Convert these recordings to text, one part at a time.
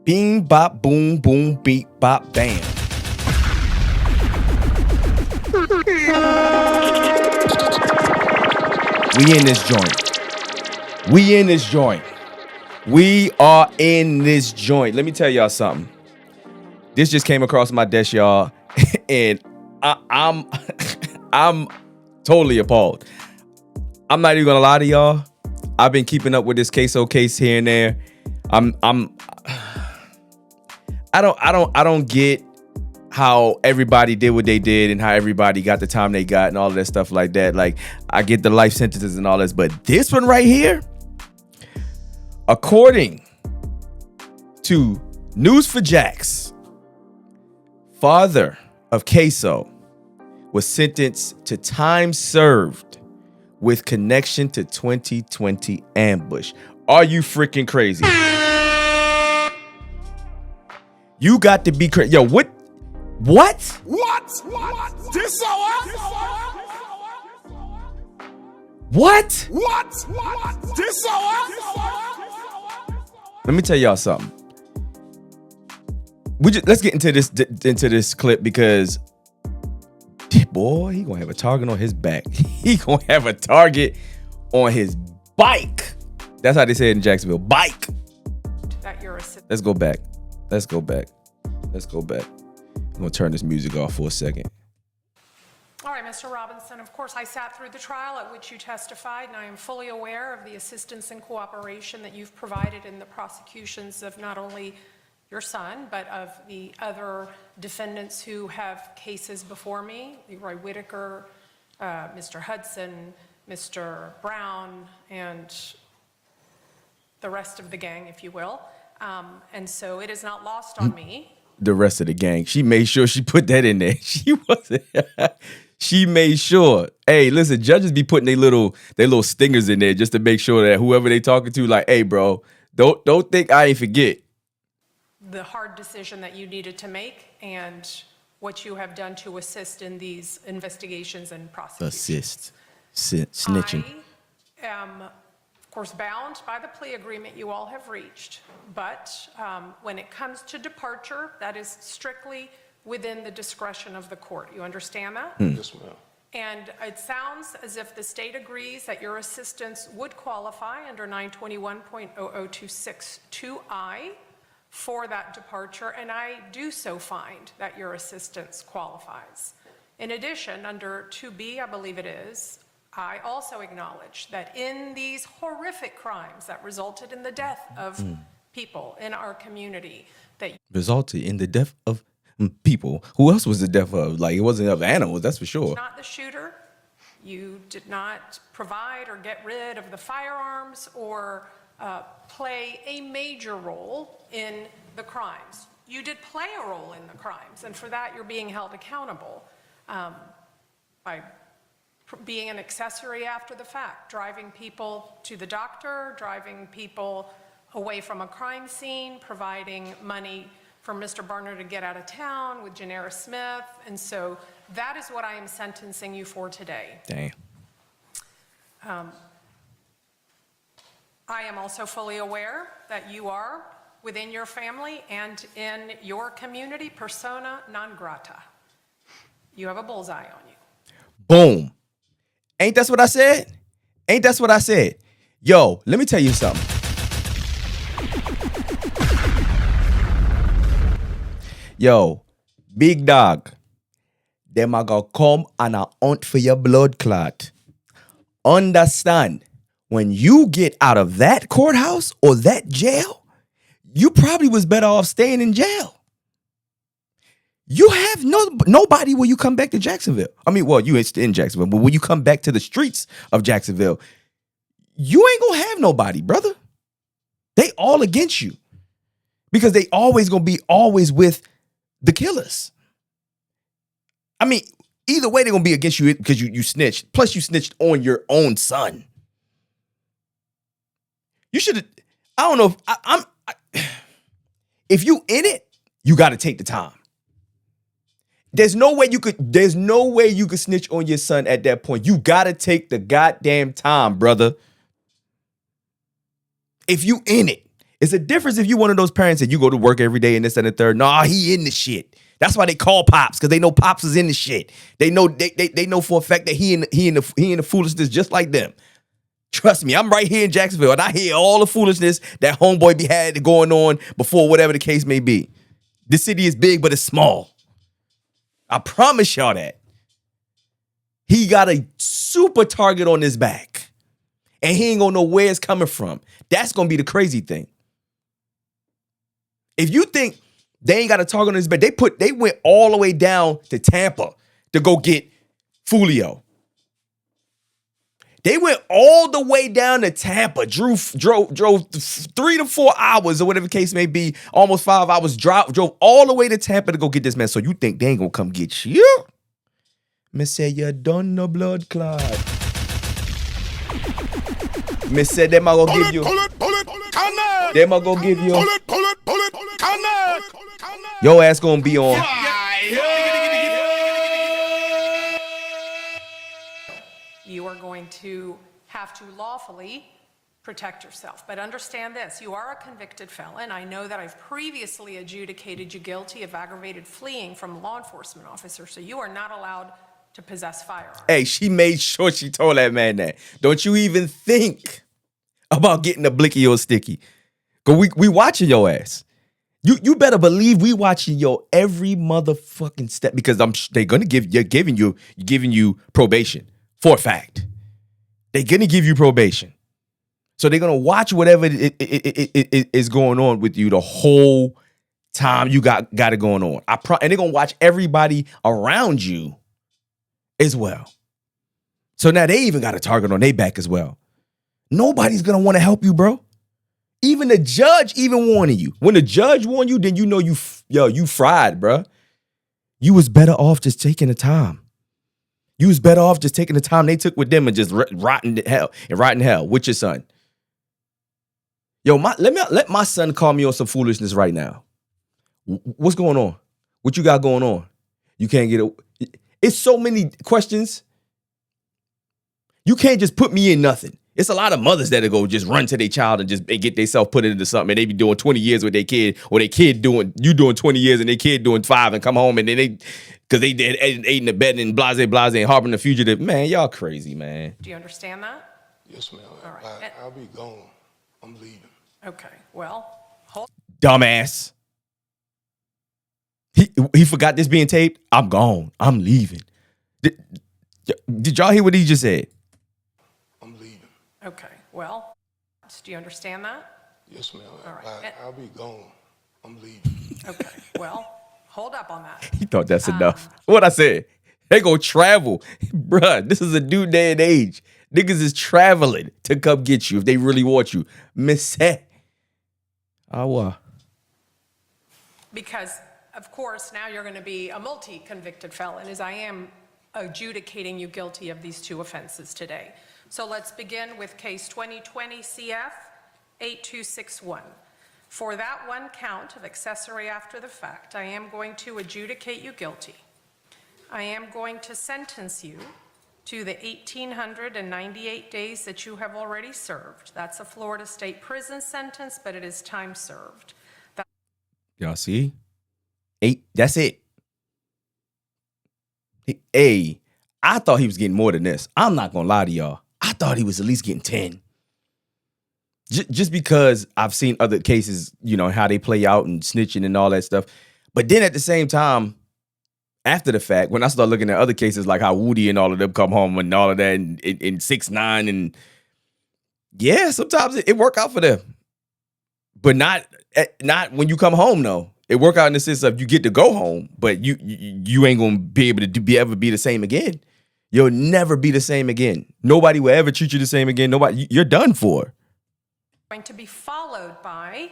Bing, bop, boom, boom, beep, bop, bam. We in this joint. We in this joint. We are in this joint. Let me tell y'all something. This just came across my desk, y'all, and I'm totally appalled. I'm not even gonna lie to y'all. I've been keeping up with this KSOO case here and there. I don't get how everybody did what they did and how everybody got the time they got and all of that stuff like that. Like, I get the life sentences and all this, but this one right here, according to News4Jax, father of KSOO was sentenced to time served with connection to 2020 ambush. Are you freaking crazy? You got to be crazy. Yo, what? What? This What? This Let me tell y'all something. Let's get into this clip because, boy, he gonna have a target on his back. He gonna have a target on his bike. That's how they say it in Jacksonville. Bike. Let's go back. I'm gonna turn this music off for a second. All right, Mr. Robinson, of course, I sat through the trial at which you testified, and I am fully aware of the assistance and cooperation that you've provided in the prosecutions of not only your son, but of the other defendants who have cases before me, Leroy Whitaker, Mr. Hudson, Mr. Brown, and the rest of the gang, if you will. And so it is not lost on me. The rest of the gang. She made sure she put that in there. She wasn't. She made sure. Hey, listen, judges be putting their little stingers in there just to make sure that whoever they talking to, like, hey, bro, don't think I ain't forget. The hard decision that you needed to make and what you have done to assist in these investigations and prosecutions. Snitching. I am, of course, bound by the plea agreement you all have reached, but when it comes to departure, that is strictly within the discretion of the court. You understand that? Yes, ma'am. And it sounds as if the state agrees that your assistance would qualify under 921.00262I for that departure, and I do so find that your assistance qualifies. In addition, under 2B, I believe it is, I also acknowledge that in these horrific crimes that resulted in the death of people in our community, that resulted in the death of people. Who else was the death of? Like, it wasn't of animals, that's for sure. Not the shooter. You did not provide or get rid of the firearms or play a major role in the crimes. You did play a role in the crimes, and for that you're being held accountable by being an accessory after the fact, driving people to the doctor, driving people away from a crime scene, providing money for Mr. Barner to get out of town with Janera Smith. And so that is what I am sentencing you for today. Damn. I am also fully aware that you are, within your family and in your community, persona non grata. You have a bullseye on you. Boom. Ain't that's what I said? Ain't that's what I said? Yo, let me tell you something. Yo, big dog, them are gonna come and a hunt for your blood clot. Understand, when you get out of that courthouse or that jail, you probably was better off staying in jail. You have nobody when you come back to Jacksonville. I mean, well, you ain't in Jacksonville, but when you come back to the streets of Jacksonville, you ain't gonna have nobody, brother. They all against you because they always gonna be always with the killers. I mean, either way, they're gonna be against you because you snitched. Plus, you snitched on your own son. You should have. I don't know if if you in it, you got to take the time. There's no way you could snitch on your son at that point. You got to take the goddamn time, brother. If you in it, It's a difference if you one of those parents that you go to work every day and this and the third. Nah, he in the shit. That's why they call Pops, because they know Pops is in the shit. They know they know for a fact that he in the foolishness just like them. Trust me, I'm right here in Jacksonville, and I hear all the foolishness that homeboy be had going on before whatever the case may be. This city is big, but it's small. I promise y'all that. He got a super target on his back, and he ain't gonna know where it's coming from. That's gonna be the crazy thing. If you think they ain't got a target on his back, they went all the way down to Tampa to go get Fulio. They went all the way down to Tampa, drove 3 to 4 hours or whatever the case may be, almost 5 hours, drove all the way to Tampa to go get this man. So you think they ain't gonna come get you? Me say you done no blood clot. Me say them a go give you. Them a go give you. Your ass gonna be on. You are going to have to lawfully protect yourself. But understand this, you are a convicted felon. I know that I've previously adjudicated you guilty of aggravated fleeing from a law enforcement officer, so you are not allowed to possess firearms. Hey, she made sure she told that man that. Don't you even think about getting a blicky or sticky. Cause we watching your ass. You better believe we watching your every motherfucking step, because they're gonna giving you probation. For a fact, they're gonna give you probation, so they're gonna watch whatever it is going on with you the whole time you got it going on. And they're gonna watch everybody around you as well. So now they even got a target on their back as well. Nobody's gonna want to help you, bro. Even the judge even warning you. When the judge warned you, then you know you fried, bro. You was better off just taking the time. You was better off just taking the time they took with them and just rotting hell with your son. Yo, let my son call me on some foolishness right now. What's going on? What you got going on? You can't get it. It's so many questions. You can't just put me in nothing. It's a lot of mothers that'll go just run to their child and just get themselves put into something, and they be doing 20 years with their kid, or their kid doing 20 years and their kid doing 5 and come home and then because they ate in the bed and blase and harboring the fugitive. Man, y'all crazy, man. Do you understand that? Yes, ma'am. All right. I'll be gone. I'm leaving. Okay, well, hold. Dumbass. He forgot this being taped. I'm gone. I'm leaving. Did y'all hear what he just said? I'm leaving. Okay, well, do you understand that? Yes, ma'am. All right. I'll be gone. I'm leaving. Okay, well, hold up on that. He thought that's enough. What I said? They go travel. Bruh, this is a new day and age. Niggas is traveling to come get you if they really want you. Miss Because, of course, now you're going to be a multi-convicted felon, as I am adjudicating you guilty of these 2 offenses today. So let's begin with case 2020 CF 8261. For that one count of accessory after the fact, I am going to adjudicate you guilty. I am going to sentence you to the 1,898 days that you have already served. That's a Florida State prison sentence, but it is time served. Y'all see? 8, that's it. Hey, I thought he was getting more than this. I'm not gonna lie to y'all. I thought he was at least getting 10. Just because I've seen other cases, how they play out and snitching and all that stuff. But then at the same time, after the fact, when I start looking at other cases like how Woody and all of them come home and all of that in 6ix9ine, and yeah, sometimes it work out for them. But not when you come home, though. It work out in the sense of you get to go home, but you ain't gonna be able to ever be the same again. You'll never be the same again. Nobody will ever treat you the same again. You're done for. Going to be followed by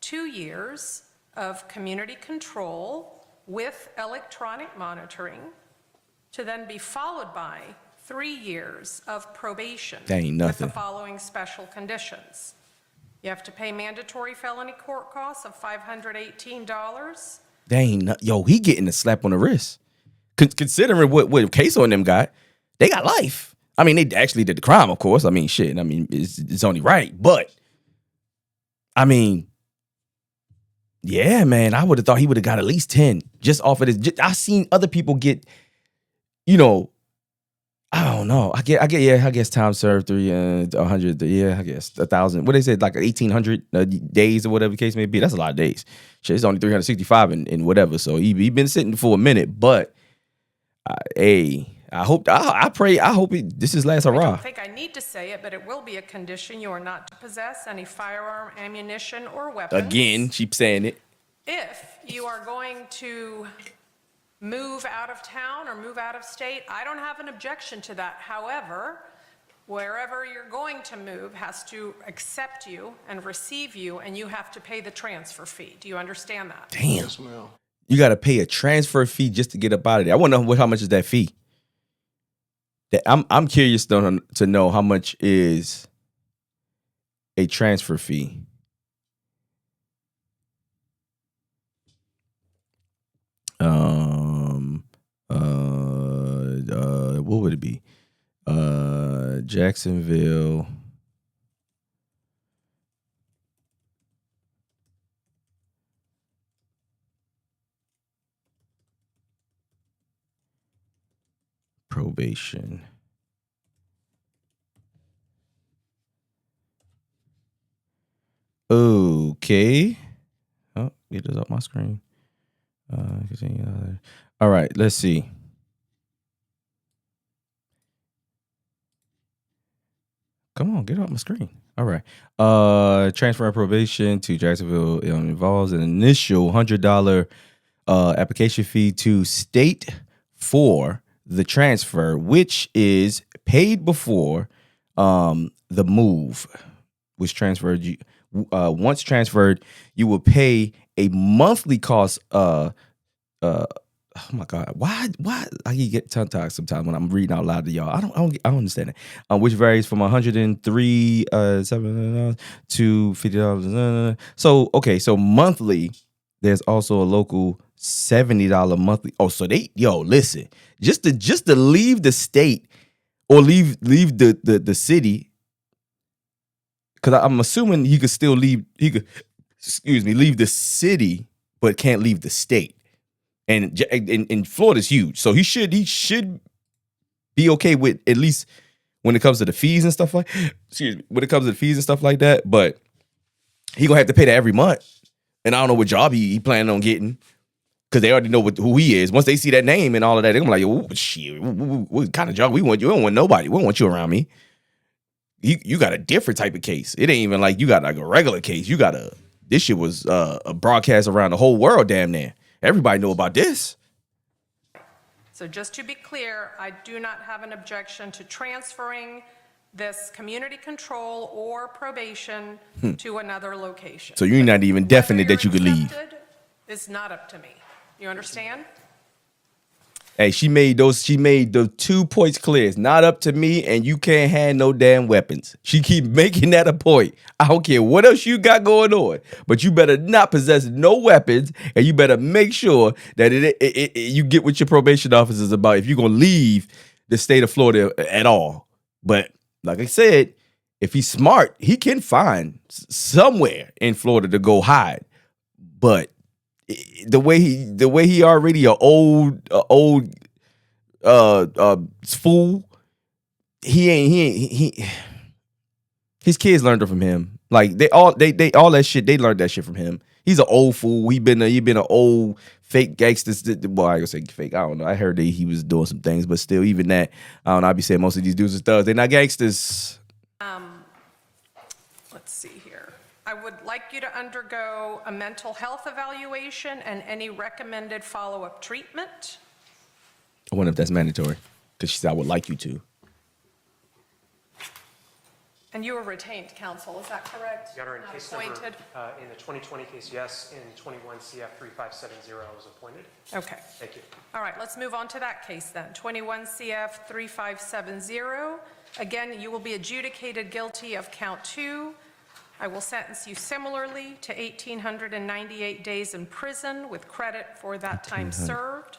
2 years of community control with electronic monitoring, to then be followed by 3 years of probation. That ain't nothing. With the following special conditions. You have to pay mandatory felony court costs of $518. Yo, he getting a slap on the wrist. Considering what KSOO and them got, they got life. I mean, they actually did the crime, of course. I mean, shit. I mean, it's only right. But I mean, yeah, man, I would have thought he would have got at least 10 just off of this. I seen other people get, you know, I don't know. I guess time served 100. Yeah, I guess 1,000. What they said, like 1,800 days or whatever the case may be. That's a lot of days. Shit, it's only 365 and whatever. So he been sitting for a minute. But I hope, I pray, I hope this is last I hurrah. don't think I need to say it, but it will be a condition. You are not to possess any firearm, ammunition, or weapons. Again, sheep saying it. If you are going to move out of town or move out of state, I don't have an objection to that. However, wherever you're going to move has to accept you and receive you, and you have to pay the transfer fee. Do you understand that? Damn. Yes, ma'am. You got to pay a transfer fee just to get up out of there. I want to know how much is that fee. I'm curious to know how much is a transfer fee. What would it be? Jacksonville. Probation. Okay. Oh, get this up my screen. Continue. All right, let's see. Come on, get off my screen. All right. Transfer and probation to Jacksonville involves an initial $100 application fee to state for the transfer, which is paid before the move was transferred. Once transferred, you will pay a monthly cost. Oh my God, why I get tongue tied sometimes when I'm reading out loud to y'all. I don't understand it. Which varies from $103.7 to $50. So okay, so monthly. There's also a local $70 monthly. Oh, so listen, just to leave the state or leave the city, because I'm assuming he could still leave. He could, leave the city, but can't leave the state. And in Florida's huge, so he should be okay with, at least when it comes to the fees and stuff like. When it comes to the fees and stuff like that, but he gonna have to pay that every month. And I don't know what job he planning on getting, because they already know who he is. Once they see that name and all of that, they're gonna be like, oh shit, what kind of job we want? You don't want nobody. We don't want you around me. You got a different type of case. It ain't even like you got like a regular case. This shit was a broadcast around the whole world, damn near. Everybody know about this. So just to be clear, I do not have an objection to transferring this community control or probation to another location. So you're not even definite that you could leave. It's not up to me. You understand? Hey, she made the 2 points clear. It's not up to me, and you can't have no damn weapons. She keep making that a point. I don't care what else you got going on, but you better not possess no weapons, and you better make sure that you get what your probation officer is about if you're gonna leave the state of Florida at all. But like I said, if he's smart, he can find somewhere in Florida to go hide. But the way he already a old fool, he his kids learned it from him. Like they all that shit, they learned that shit from him. He's an old fool. He been an old fake gangster. Well, I gonna say fake. I don't know. I heard that he was doing some things, but still, even that, I don't know. I be saying most of these dudes are thugs. They're not gangsters. Let's see here. I would like you to undergo a mental health evaluation and any recommended follow-up treatment. I wonder if that's mandatory, because she said I would like you to. And you were retained counsel, is that correct? Your Honor, in Not case appointed? number, in the 2020 case, yes. In 21 CF 3570, I was appointed. Okay. Thank you. All right, let's move on to that case then. 21 CF 3570. Again, you will be adjudicated guilty of count 2. I will sentence you similarly to 1,898 days in prison with credit for that time served.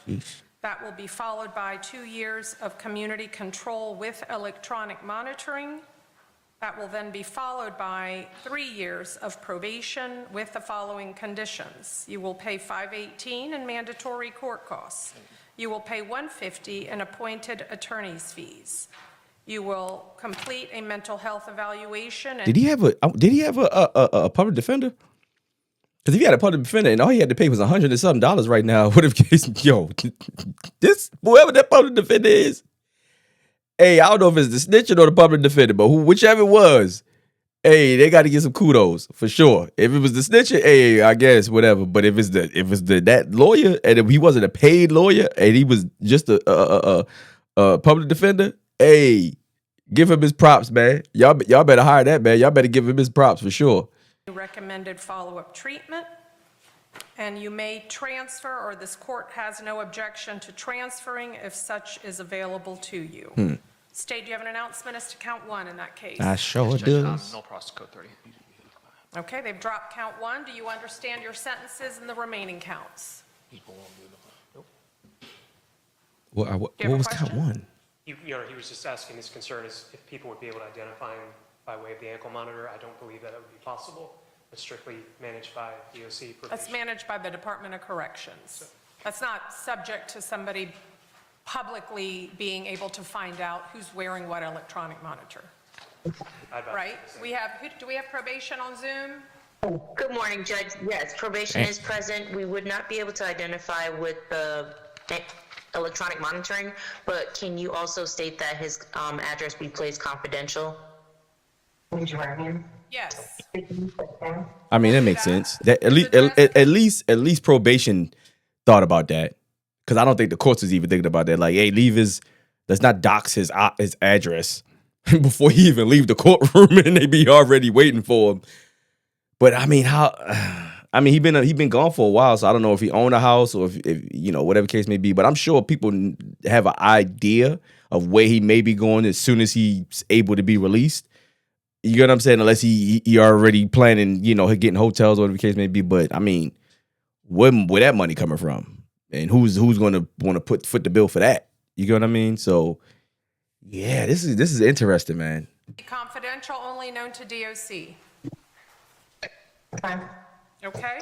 That will be followed by 2 years of community control with electronic monitoring. That will then be followed by 3 years of probation with the following conditions. You will pay $518 in mandatory court costs. You will pay $150 in appointed attorney's fees. You will complete a mental health evaluation. Did he have a public defender? Because if he had a public defender and all he had to pay was $100 and something right now, what if this whoever that public defender is? Hey, I don't know if it's the snitching or the public defender, but whichever it was, hey, they got to get some kudos for sure. If it was the snitching, hey, I guess whatever. But if it's that lawyer, and if he wasn't a paid lawyer and he was just a public defender, hey, give him his props, man. Y'all better hire that man. Y'all better give him his props for sure. Recommended follow-up treatment, and you may transfer, or this court has no objection to transferring if such is available to you. State, do you have an announcement as to count 1 in that case? I sure Judge, does. no process code 30. Okay, they've dropped count 1. Do you understand your sentences and the remaining counts? What Do you have a was count question? 1? He was just asking, his concern is if people would be able to identify him by way of the ankle monitor. I don't believe that it would be possible. It's strictly managed by DOC. That's managed by the Department of Corrections. That's not subject to somebody publicly being able to find out who's wearing what electronic monitor, right? Do we have probation on Zoom? Good morning, Judge. Yes, probation is present. We would not be able to identify with the electronic monitoring, but can you also state that his address be placed confidential? Yes. I mean, that makes sense. That at least probation thought about that, because I don't think the courts is even thinking about that. Like, hey, let's not dox his address before he even leave the courtroom, and they be already waiting for him. But I mean, he been gone for a while, so I don't know if he owned a house or if whatever case may be. But I'm sure people have an idea of where he may be going as soon as he's able to be released. You get what I'm saying? Unless he already planning, getting hotels or whatever the case may be. But I mean, where that money coming from? And who's going to want to foot the bill for that? You get what I mean? So yeah, this is interesting, man. Confidential, only known to DOC. Okay.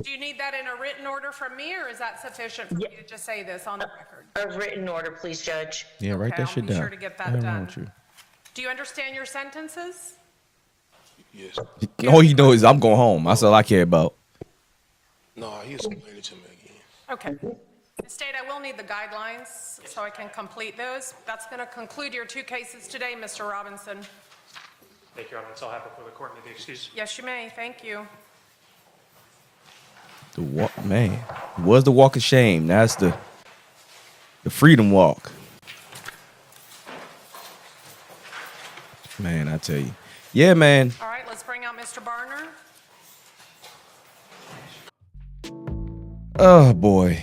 Do you need that in a written order from me, or is that sufficient for me to just say this on the record? A written order, please, Judge. Yeah, write that I'll shit be down. sure to get that done. Do you understand your sentences? Yes. All he knows is I'm going home. That's all I care about. No, he explained it to me again. Okay. State, I will need the guidelines so I can complete those. That's going to conclude your 2 cases today, Mr. Robinson. Thank you, Your Honor. That's all I have before the court. May be excused. Yes, you may. Thank you. The walk, man, it was the walk of shame. That's the freedom walk. Man, I tell you. Yeah, man. All right, let's bring out Mr. Barner. Oh, boy.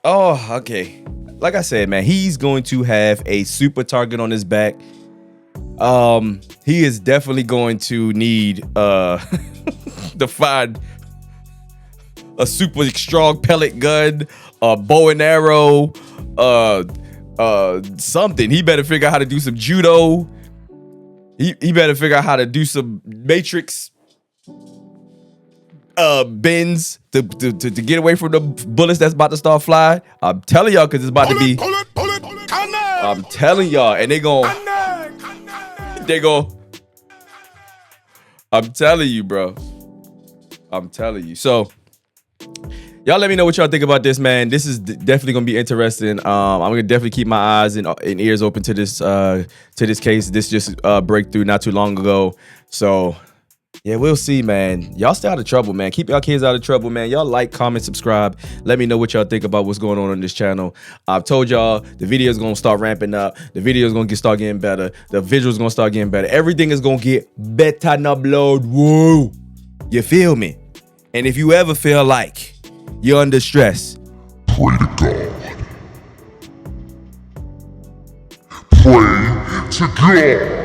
Oh, okay. Like I said, man, he's going to have a super target on his back. He is definitely going to need to find a super strong pellet gun, a bow and arrow, something. He better figure out how to do some judo. He better figure out how to do some matrix bends to get away from the bullets that's about to start flying. I'm telling y'all, because it's about to be. I'm telling y'all, and they go. I'm telling you, bro. I'm telling you. So, y'all let me know what y'all think about this, man. This is definitely gonna be interesting. I'm gonna definitely keep my eyes and ears open to this case. This just breakthrough not too long ago. So yeah, we'll see, man. Y'all stay out of trouble, man. Keep y'all kids out of trouble, man. Y'all like, comment, subscribe. Let me know what y'all think about what's going on this channel. I've told y'all the video is gonna start ramping up. The video is gonna start getting better. The visuals gonna start getting better. Everything is gonna get better now, blood. Whoa, you feel me? And if you ever feel like you're under stress, pray to God. Pray to God.